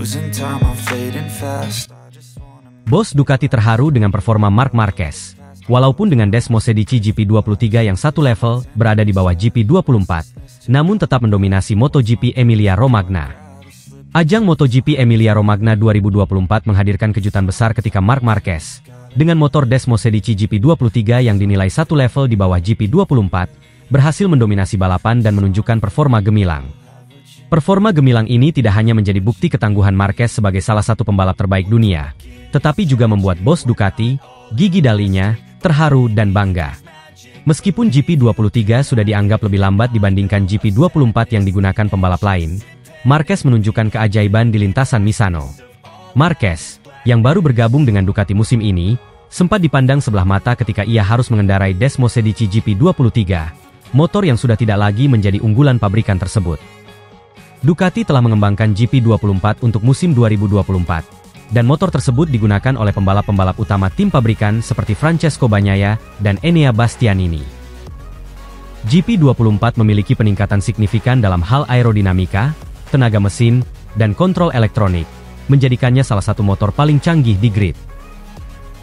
Losing time, I'm fading fast. Bos Ducati terharu dengan performa Marc Marquez. Walaupun dengan Desmosedici GP23 yang satu level, berada di bawah GP24, namun tetap mendominasi MotoGP Emilia-Romagna. Ajang MotoGP Emilia-Romagna 2024 menghadirkan kejutan besar ketika Marc Marquez, dengan motor Desmosedici GP23 yang dinilai satu level di bawah GP24, berhasil mendominasi balapan dan menunjukkan performa gemilang. Performa gemilang ini tidak hanya menjadi bukti ketangguhan Marquez sebagai salah satu pembalap terbaik dunia, tetapi juga membuat bos Ducati, Gigi Dalinya, terharu dan bangga. Meskipun GP23 sudah dianggap lebih lambat dibandingkan GP24 yang digunakan pembalap lain, Marquez menunjukkan keajaiban di lintasan Misano. Marquez, yang baru bergabung dengan Ducati musim ini, sempat dipandang sebelah mata ketika ia harus mengendarai Desmosedici GP23, motor yang sudah tidak lagi menjadi unggulan pabrikan tersebut. Ducati telah mengembangkan GP24 untuk musim 2024. Dan motor tersebut digunakan oleh pembalap-pembalap utama tim pabrikan seperti Francesco Bagnaia dan Enea Bastianini. GP24 memiliki peningkatan signifikan dalam hal aerodinamika, tenaga mesin, dan kontrol elektronik, menjadikannya salah satu motor paling canggih di grid.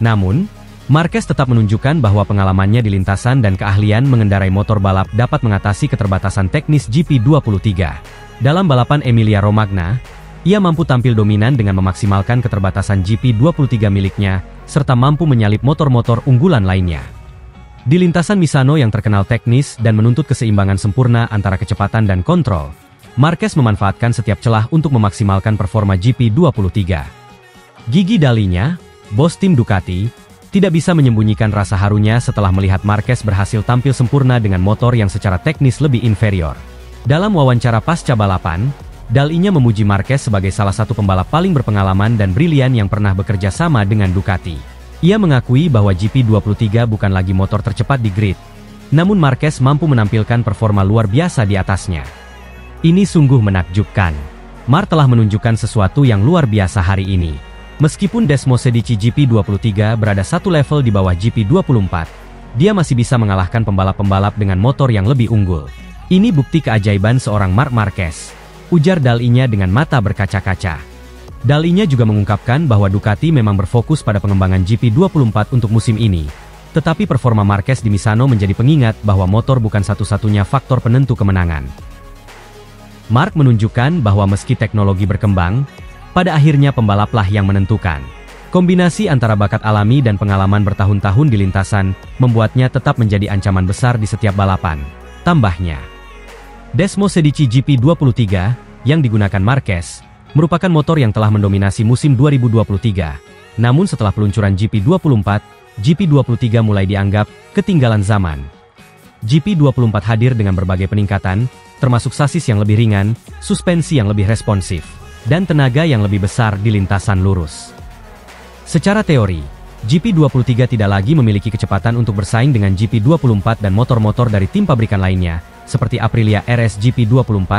Namun, Marquez tetap menunjukkan bahwa pengalamannya di lintasan dan keahlian mengendarai motor balap dapat mengatasi keterbatasan teknis GP23. Dalam balapan Emilia-Romagna, ia mampu tampil dominan dengan memaksimalkan keterbatasan GP23 miliknya, serta mampu menyalip motor-motor unggulan lainnya. Di lintasan Misano yang terkenal teknis dan menuntut keseimbangan sempurna antara kecepatan dan kontrol, Marquez memanfaatkan setiap celah untuk memaksimalkan performa GP23. Gigi Dalinya, bos tim Ducati, tidak bisa menyembunyikan rasa harunya setelah melihat Marquez berhasil tampil sempurna dengan motor yang secara teknis lebih inferior. Dalam wawancara pasca balapan, Dalinya memuji Marquez sebagai salah satu pembalap paling berpengalaman dan brilian yang pernah bekerja sama dengan Ducati. Ia mengakui bahwa GP23 bukan lagi motor tercepat di grid, namun Marquez mampu menampilkan performa luar biasa di atasnya. Ini sungguh menakjubkan. Marc telah menunjukkan sesuatu yang luar biasa hari ini. Meskipun Desmosedici GP23 berada satu level di bawah GP24, dia masih bisa mengalahkan pembalap-pembalap dengan motor yang lebih unggul. Ini bukti keajaiban seorang Marc Marquez, ujar Dalinya dengan mata berkaca-kaca. Dalinya juga mengungkapkan bahwa Ducati memang berfokus pada pengembangan GP24 untuk musim ini. Tetapi performa Marquez di Misano menjadi pengingat bahwa motor bukan satu-satunya faktor penentu kemenangan. Marc menunjukkan bahwa meski teknologi berkembang, pada akhirnya pembalaplah yang menentukan. Kombinasi antara bakat alami dan pengalaman bertahun-tahun di lintasan, membuatnya tetap menjadi ancaman besar di setiap balapan. Tambahnya, Desmosedici GP23, yang digunakan Marquez, merupakan motor yang telah mendominasi musim 2023. Namun setelah peluncuran GP24, GP23 mulai dianggap ketinggalan zaman. GP24 hadir dengan berbagai peningkatan, termasuk sasis yang lebih ringan, suspensi yang lebih responsif, dan tenaga yang lebih besar di lintasan lurus. Secara teori, GP23 tidak lagi memiliki kecepatan untuk bersaing dengan GP24 dan motor-motor dari tim pabrikan lainnya, seperti Aprilia RS GP24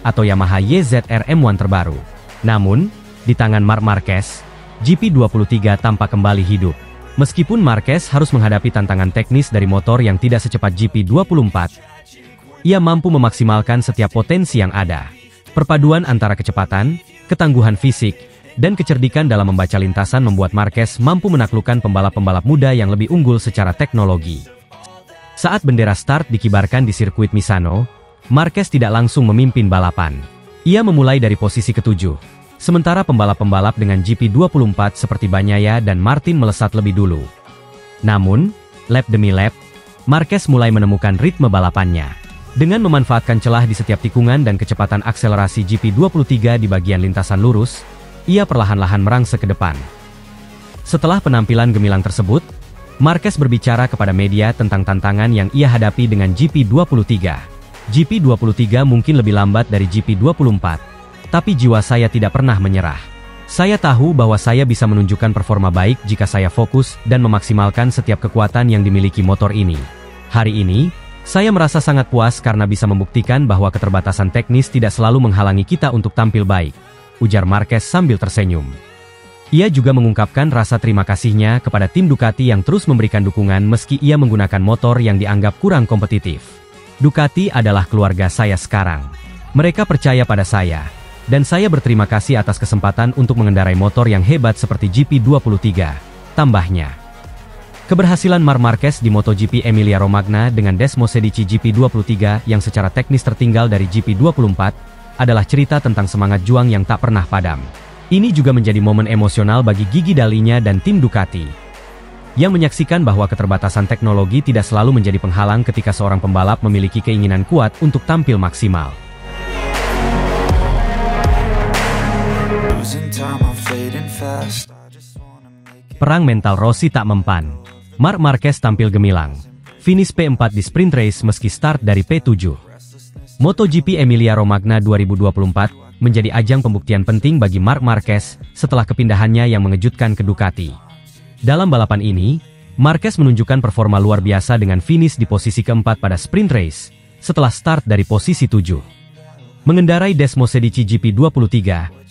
atau Yamaha YZR M1 terbaru. Namun, di tangan Marc Marquez, GP23 tampak kembali hidup. Meskipun Marquez harus menghadapi tantangan teknis dari motor yang tidak secepat GP24, ia mampu memaksimalkan setiap potensi yang ada. Perpaduan antara kecepatan, ketangguhan fisik, dan kecerdikan dalam membaca lintasan membuat Marquez mampu menaklukkan pembalap-pembalap muda yang lebih unggul secara teknologi. Saat bendera start dikibarkan di sirkuit Misano, Marquez tidak langsung memimpin balapan. Ia memulai dari posisi ketujuh, sementara pembalap-pembalap dengan GP24 seperti Bagnaia dan Martin melesat lebih dulu. Namun, lap demi lap, Marquez mulai menemukan ritme balapannya. Dengan memanfaatkan celah di setiap tikungan dan kecepatan akselerasi GP23 di bagian lintasan lurus, ia perlahan-lahan merangsek ke depan. Setelah penampilan gemilang tersebut, Marquez berbicara kepada media tentang tantangan yang ia hadapi dengan GP23. GP23 mungkin lebih lambat dari GP24, tapi jiwa saya tidak pernah menyerah. Saya tahu bahwa saya bisa menunjukkan performa baik jika saya fokus dan memaksimalkan setiap kekuatan yang dimiliki motor ini. Hari ini, saya merasa sangat puas karena bisa membuktikan bahwa keterbatasan teknis tidak selalu menghalangi kita untuk tampil baik, ujar Marquez sambil tersenyum. Ia juga mengungkapkan rasa terima kasihnya kepada tim Ducati yang terus memberikan dukungan meski ia menggunakan motor yang dianggap kurang kompetitif. Ducati adalah keluarga saya sekarang. Mereka percaya pada saya. Dan saya berterima kasih atas kesempatan untuk mengendarai motor yang hebat seperti GP23, tambahnya. Keberhasilan Marc Marquez di MotoGP Emilia-Romagna dengan Desmosedici GP23 yang secara teknis tertinggal dari GP24 adalah cerita tentang semangat juang yang tak pernah padam. Ini juga menjadi momen emosional bagi Gigi Dall'Igna dan tim Ducati, yang menyaksikan bahwa keterbatasan teknologi tidak selalu menjadi penghalang ketika seorang pembalap memiliki keinginan kuat untuk tampil maksimal. Perang mental Rossi tak mempan. Marc Marquez tampil gemilang. Finish P4 di sprint race meski start dari P7. MotoGP Emilia-Romagna 2024 menjadi ajang pembuktian penting bagi Marc Marquez setelah kepindahannya yang mengejutkan ke Ducati. Dalam balapan ini, Marquez menunjukkan performa luar biasa dengan finish di posisi keempat pada sprint race setelah start dari posisi 7. Mengendarai Desmosedici GP23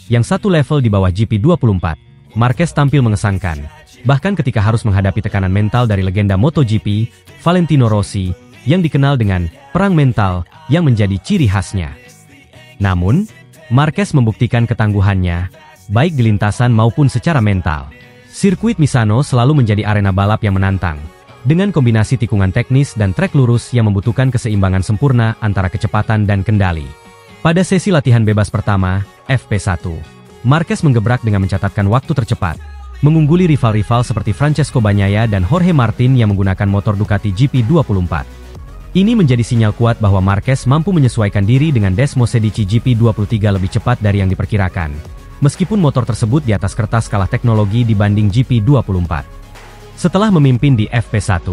yang satu level di bawah GP24, Marquez tampil mengesankan. Bahkan ketika harus menghadapi tekanan mental dari legenda MotoGP, Valentino Rossi, yang dikenal dengan perang mental yang menjadi ciri khasnya. Namun, Marquez membuktikan ketangguhannya, baik di lintasan maupun secara mental. Sirkuit Misano selalu menjadi arena balap yang menantang, dengan kombinasi tikungan teknis dan trek lurus yang membutuhkan keseimbangan sempurna antara kecepatan dan kendali. Pada sesi latihan bebas pertama, FP1, Marquez menggebrak dengan mencatatkan waktu tercepat, mengungguli rival-rival seperti Francesco Bagnaia dan Jorge Martin yang menggunakan motor Ducati GP24. Ini menjadi sinyal kuat bahwa Marquez mampu menyesuaikan diri dengan Desmosedici GP23 lebih cepat dari yang diperkirakan, meskipun motor tersebut di atas kertas kalah teknologi dibanding GP24. Setelah memimpin di FP1,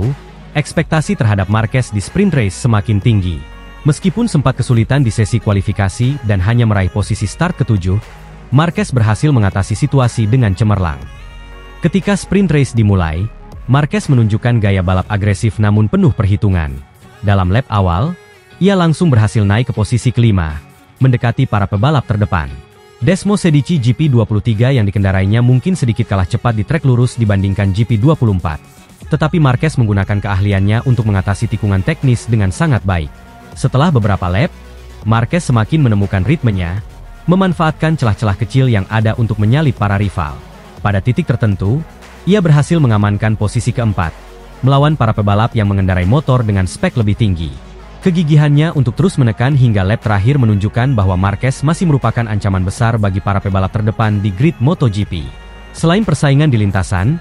ekspektasi terhadap Marquez di sprint race semakin tinggi. Meskipun sempat kesulitan di sesi kualifikasi dan hanya meraih posisi start ke-7, Marquez berhasil mengatasi situasi dengan cemerlang. Ketika sprint race dimulai, Marquez menunjukkan gaya balap agresif namun penuh perhitungan. Dalam lap awal, ia langsung berhasil naik ke posisi kelima, mendekati para pebalap terdepan. Desmosedici GP23 yang dikendarainya mungkin sedikit kalah cepat di trek lurus dibandingkan GP24. Tetapi Marquez menggunakan keahliannya untuk mengatasi tikungan teknis dengan sangat baik. Setelah beberapa lap, Marquez semakin menemukan ritmenya, memanfaatkan celah-celah kecil yang ada untuk menyalip para rival. Pada titik tertentu, ia berhasil mengamankan posisi keempat, melawan para pebalap yang mengendarai motor dengan spek lebih tinggi. Kegigihannya untuk terus menekan hingga lap terakhir menunjukkan bahwa Marquez masih merupakan ancaman besar bagi para pebalap terdepan di grid MotoGP. Selain persaingan di lintasan,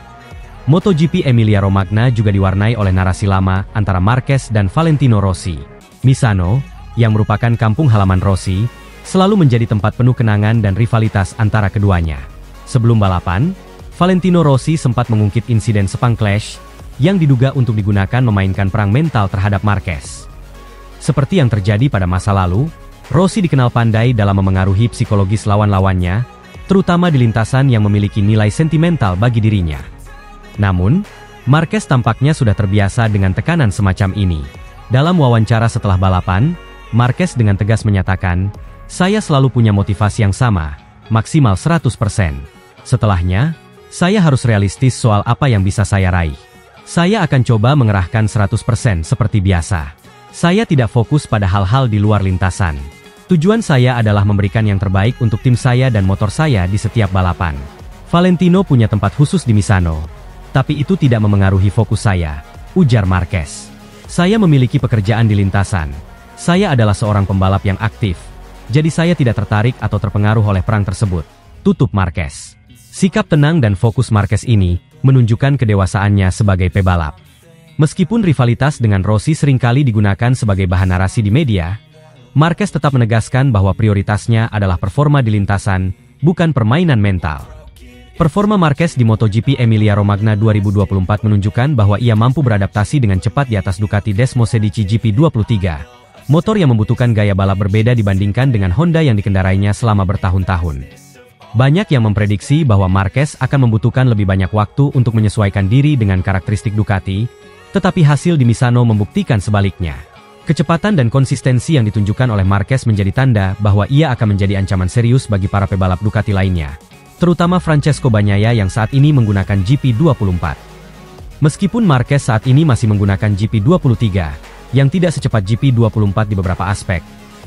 MotoGP Emilia-Romagna juga diwarnai oleh narasi lama antara Marquez dan Valentino Rossi. Misano, yang merupakan kampung halaman Rossi, selalu menjadi tempat penuh kenangan dan rivalitas antara keduanya. Sebelum balapan, Valentino Rossi sempat mengungkit insiden Sepang Clash, yang diduga untuk digunakan memainkan perang mental terhadap Marquez. Seperti yang terjadi pada masa lalu, Rossi dikenal pandai dalam memengaruhi psikologis lawan-lawannya, terutama di lintasan yang memiliki nilai sentimental bagi dirinya. Namun, Marquez tampaknya sudah terbiasa dengan tekanan semacam ini. Dalam wawancara setelah balapan, Marquez dengan tegas menyatakan, "Saya selalu punya motivasi yang sama, maksimal 100%. Setelahnya, saya harus realistis soal apa yang bisa saya raih. Saya akan coba mengerahkan 100% seperti biasa. Saya tidak fokus pada hal-hal di luar lintasan. Tujuan saya adalah memberikan yang terbaik untuk tim saya dan motor saya di setiap balapan." Valentino punya tempat khusus di Misano, tapi itu tidak memengaruhi fokus saya, ujar Marquez. "Saya memiliki pekerjaan di lintasan. Saya adalah seorang pembalap yang aktif, jadi saya tidak tertarik atau terpengaruh oleh perang tersebut," tutup Marquez. Sikap tenang dan fokus Marquez ini menunjukkan kedewasaannya sebagai pebalap. Meskipun rivalitas dengan Rossi seringkali digunakan sebagai bahan narasi di media, Marquez tetap menegaskan bahwa prioritasnya adalah performa di lintasan, bukan permainan mental. Performa Marquez di MotoGP Emilia-Romagna 2024 menunjukkan bahwa ia mampu beradaptasi dengan cepat di atas Ducati Desmosedici GP23, motor yang membutuhkan gaya balap berbeda dibandingkan dengan Honda yang dikendarainya selama bertahun-tahun. Banyak yang memprediksi bahwa Marquez akan membutuhkan lebih banyak waktu untuk menyesuaikan diri dengan karakteristik Ducati, tetapi hasil di Misano membuktikan sebaliknya. Kecepatan dan konsistensi yang ditunjukkan oleh Marquez menjadi tanda bahwa ia akan menjadi ancaman serius bagi para pebalap Ducati lainnya, terutama Francesco Bagnaia yang saat ini menggunakan GP24. Meskipun Marquez saat ini masih menggunakan GP23, yang tidak secepat GP24 di beberapa aspek,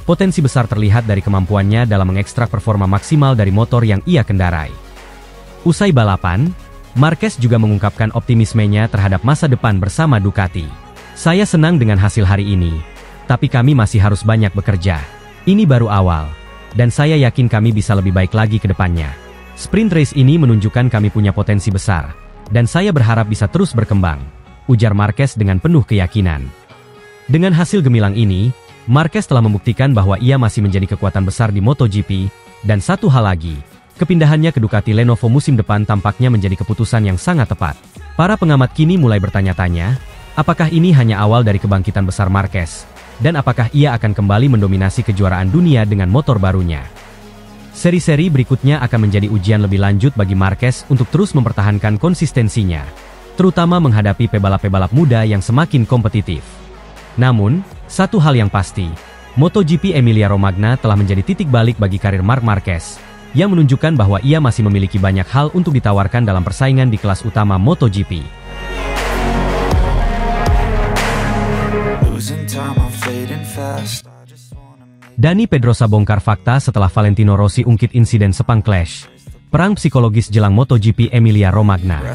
potensi besar terlihat dari kemampuannya dalam mengekstrak performa maksimal dari motor yang ia kendarai. Usai balapan, Marquez juga mengungkapkan optimismenya terhadap masa depan bersama Ducati. Saya senang dengan hasil hari ini, tapi kami masih harus banyak bekerja. Ini baru awal, dan saya yakin kami bisa lebih baik lagi ke depannya. Sprint race ini menunjukkan kami punya potensi besar, dan saya berharap bisa terus berkembang, ujar Marquez dengan penuh keyakinan. Dengan hasil gemilang ini, Marquez telah membuktikan bahwa ia masih menjadi kekuatan besar di MotoGP, dan satu hal lagi, kepindahannya ke Ducati Lenovo musim depan tampaknya menjadi keputusan yang sangat tepat. Para pengamat kini mulai bertanya-tanya, apakah ini hanya awal dari kebangkitan besar Marquez, dan apakah ia akan kembali mendominasi kejuaraan dunia dengan motor barunya. Seri-seri berikutnya akan menjadi ujian lebih lanjut bagi Marquez untuk terus mempertahankan konsistensinya, terutama menghadapi pebalap-pebalap muda yang semakin kompetitif. Namun, satu hal yang pasti, MotoGP Emilia-Romagna telah menjadi titik balik bagi karir Marc Marquez, yang menunjukkan bahwa ia masih memiliki banyak hal untuk ditawarkan dalam persaingan di kelas utama MotoGP. Dani Pedrosa bongkar fakta setelah Valentino Rossi ungkit insiden Sepang Clash. Perang psikologis jelang MotoGP Emilia-Romagna.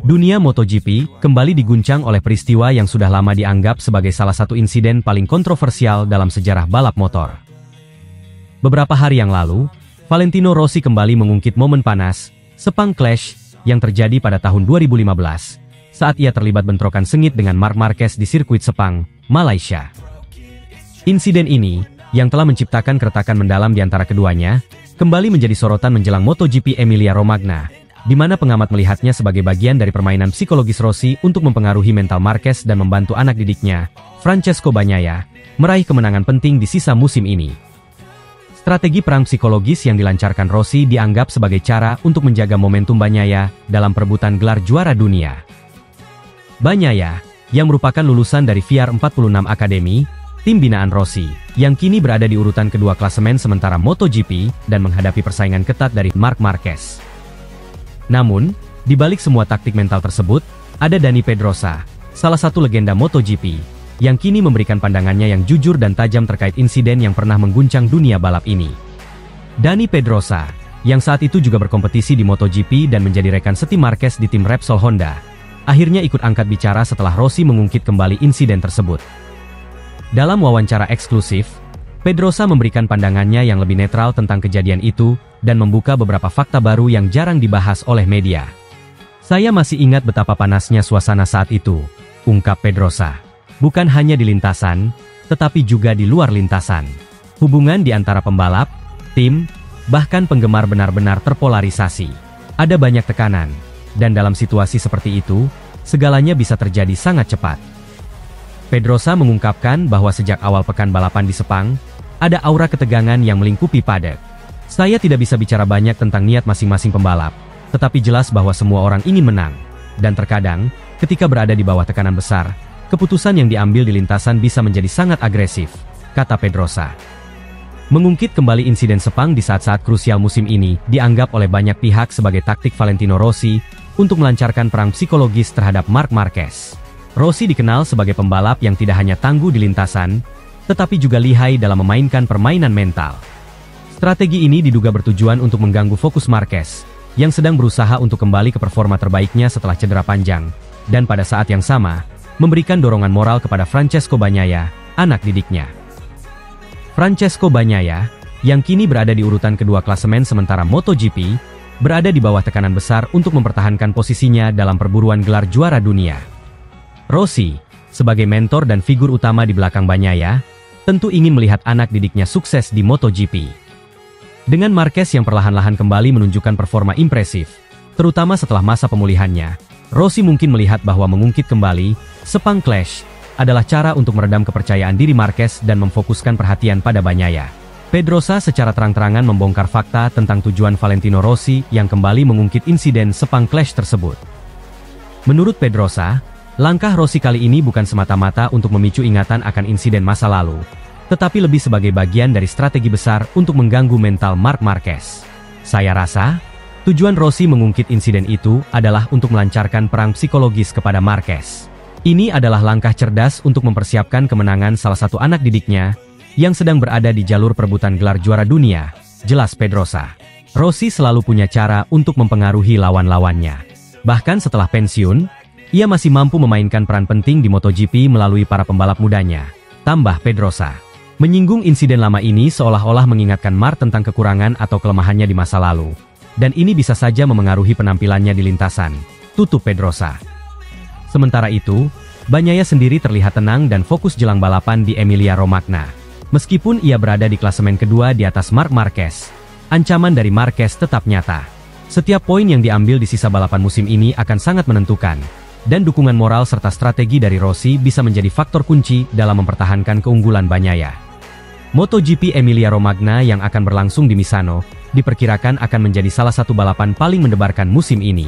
Dunia MotoGP kembali diguncang oleh peristiwa yang sudah lama dianggap sebagai salah satu insiden paling kontroversial dalam sejarah balap motor. Beberapa hari yang lalu, Valentino Rossi kembali mengungkit momen panas, Sepang Clash, yang terjadi pada tahun 2015, saat ia terlibat bentrokan sengit dengan Marc Marquez di sirkuit Sepang, Malaysia. Insiden ini, yang telah menciptakan keretakan mendalam di antara keduanya, kembali menjadi sorotan menjelang MotoGP Emilia-Romagna, di mana pengamat melihatnya sebagai bagian dari permainan psikologis Rossi untuk mempengaruhi mental Marquez dan membantu anak didiknya, Francesco Bagnaia, meraih kemenangan penting di sisa musim ini. Strategi perang psikologis yang dilancarkan Rossi dianggap sebagai cara untuk menjaga momentum Bagnaia dalam perebutan gelar juara dunia. Bagnaia, yang merupakan lulusan dari VR46 Academy, tim binaan Rossi, yang kini berada di urutan kedua klasemen sementara MotoGP dan menghadapi persaingan ketat dari Marc Marquez. Namun, di balik semua taktik mental tersebut, ada Dani Pedrosa, salah satu legenda MotoGP, yang kini memberikan pandangannya yang jujur dan tajam terkait insiden yang pernah mengguncang dunia balap ini. Dani Pedrosa, yang saat itu juga berkompetisi di MotoGP dan menjadi rekan setim Marquez di tim Repsol Honda, akhirnya ikut angkat bicara setelah Rossi mengungkit kembali insiden tersebut. Dalam wawancara eksklusif, Pedrosa memberikan pandangannya yang lebih netral tentang kejadian itu, dan membuka beberapa fakta baru yang jarang dibahas oleh media. Saya masih ingat betapa panasnya suasana saat itu, ungkap Pedrosa. Bukan hanya di lintasan, tetapi juga di luar lintasan. Hubungan di antara pembalap, tim, bahkan penggemar benar-benar terpolarisasi. Ada banyak tekanan, dan dalam situasi seperti itu, segalanya bisa terjadi sangat cepat. Pedrosa mengungkapkan bahwa sejak awal pekan balapan di Sepang, ada aura ketegangan yang melingkupi paddock. Saya tidak bisa bicara banyak tentang niat masing-masing pembalap, tetapi jelas bahwa semua orang ingin menang. Dan terkadang, ketika berada di bawah tekanan besar, keputusan yang diambil di lintasan bisa menjadi sangat agresif, kata Pedrosa. Mengungkit kembali insiden Sepang di saat-saat krusial musim ini dianggap oleh banyak pihak sebagai taktik Valentino Rossi untuk melancarkan perang psikologis terhadap Marc Marquez. Rossi dikenal sebagai pembalap yang tidak hanya tangguh di lintasan, tetapi juga lihai dalam memainkan permainan mental. Strategi ini diduga bertujuan untuk mengganggu fokus Marquez, yang sedang berusaha untuk kembali ke performa terbaiknya setelah cedera panjang, dan pada saat yang sama, memberikan dorongan moral kepada Francesco Bagnaia, anak didiknya. Francesco Bagnaia, yang kini berada di urutan kedua klasemen sementara MotoGP, berada di bawah tekanan besar untuk mempertahankan posisinya dalam perburuan gelar juara dunia. Rossi, sebagai mentor dan figur utama di belakang Bagnaia, tentu ingin melihat anak didiknya sukses di MotoGP. Dengan Marquez yang perlahan-lahan kembali menunjukkan performa impresif, terutama setelah masa pemulihannya, Rossi mungkin melihat bahwa mengungkit kembali Sepang Clash adalah cara untuk meredam kepercayaan diri Marquez dan memfokuskan perhatian pada Bagnaia. Pedrosa secara terang-terangan membongkar fakta tentang tujuan Valentino Rossi yang kembali mengungkit insiden Sepang Clash tersebut. Menurut Pedrosa, langkah Rossi kali ini bukan semata-mata untuk memicu ingatan akan insiden masa lalu, tetapi lebih sebagai bagian dari strategi besar untuk mengganggu mental Marc Marquez. Saya rasa, tujuan Rossi mengungkit insiden itu adalah untuk melancarkan perang psikologis kepada Marquez. Ini adalah langkah cerdas untuk mempersiapkan kemenangan salah satu anak didiknya yang sedang berada di jalur perebutan gelar juara dunia, jelas Pedrosa. Rossi selalu punya cara untuk mempengaruhi lawan-lawannya. Bahkan setelah pensiun, ia masih mampu memainkan peran penting di MotoGP melalui para pembalap mudanya, tambah Pedrosa. Menyinggung insiden lama ini seolah-olah mengingatkan Marc tentang kekurangan atau kelemahannya di masa lalu. Dan ini bisa saja memengaruhi penampilannya di lintasan, tutup Pedrosa. Sementara itu, Bagnaia sendiri terlihat tenang dan fokus jelang balapan di Emilia-Romagna. Meskipun ia berada di klasemen kedua di atas Marc Marquez, ancaman dari Marquez tetap nyata. Setiap poin yang diambil di sisa balapan musim ini akan sangat menentukan, dan dukungan moral serta strategi dari Rossi bisa menjadi faktor kunci dalam mempertahankan keunggulan Bagnaia. MotoGP Emilia-Romagna yang akan berlangsung di Misano, diperkirakan akan menjadi salah satu balapan paling mendebarkan musim ini.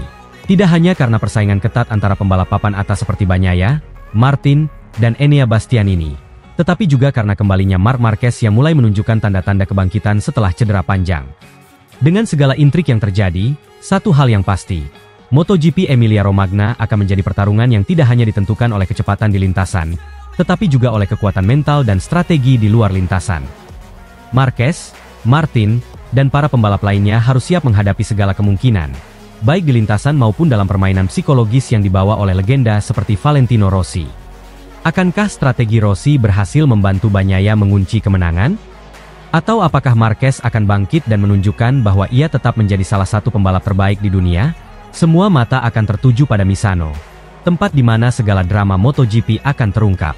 Tidak hanya karena persaingan ketat antara pembalap papan atas seperti Bagnaia, Martin, dan Enea Bastianini, tetapi juga karena kembalinya Marc Marquez yang mulai menunjukkan tanda-tanda kebangkitan setelah cedera panjang. Dengan segala intrik yang terjadi, satu hal yang pasti, MotoGP Emilia-Romagna akan menjadi pertarungan yang tidak hanya ditentukan oleh kecepatan di lintasan, tetapi juga oleh kekuatan mental dan strategi di luar lintasan. Marquez, Martin, dan para pembalap lainnya harus siap menghadapi segala kemungkinan, baik di lintasan maupun dalam permainan psikologis yang dibawa oleh legenda seperti Valentino Rossi. Akankah strategi Rossi berhasil membantu Bagnaia mengunci kemenangan? Atau apakah Marquez akan bangkit dan menunjukkan bahwa ia tetap menjadi salah satu pembalap terbaik di dunia? Semua mata akan tertuju pada Misano, tempat di mana segala drama MotoGP akan terungkap.